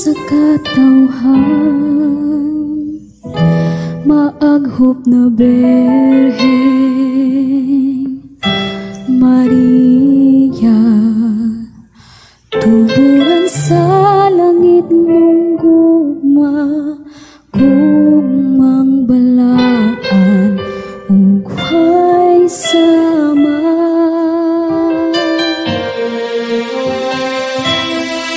sa katawhan, maaghop na Birhen Maria, tuburan sa langit mong gugma, gugmang balaan ug way sama.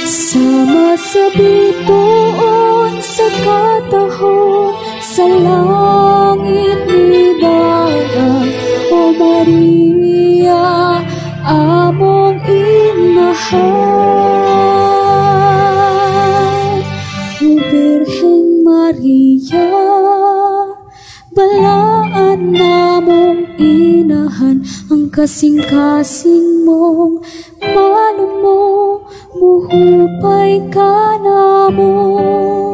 Sama sa bituon sa katahon, sa langit ni dagat, O Maria, among inahan. O Birhen Maria, balaan namong inahan, ang kasing-kasing mong malumo, muhupay ka namo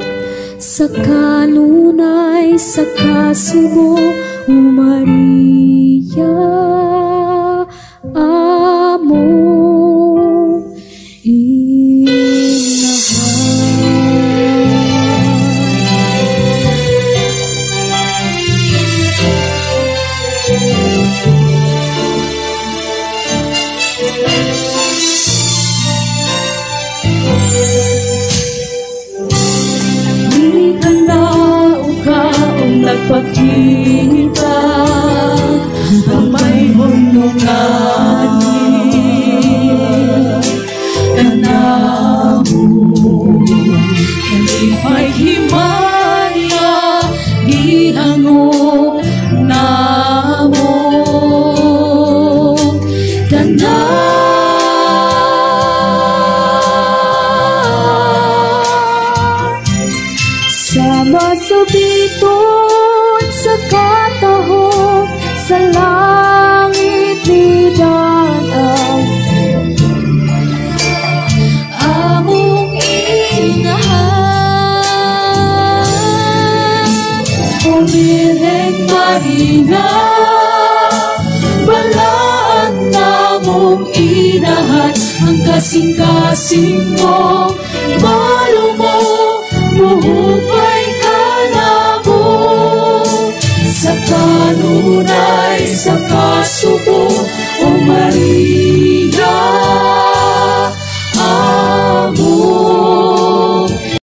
sa kanunay sa kasubo, O Maria, among nagpakita ang may hununganin kanamo, hindi may himaya gihangok namo sama sa biton sa katahon, sa langit ni dagat, among inahan. O Birhen Maria, balaan namong inahan, ang kasing-kasing mo malumo, muhupay ka namo sa kanunay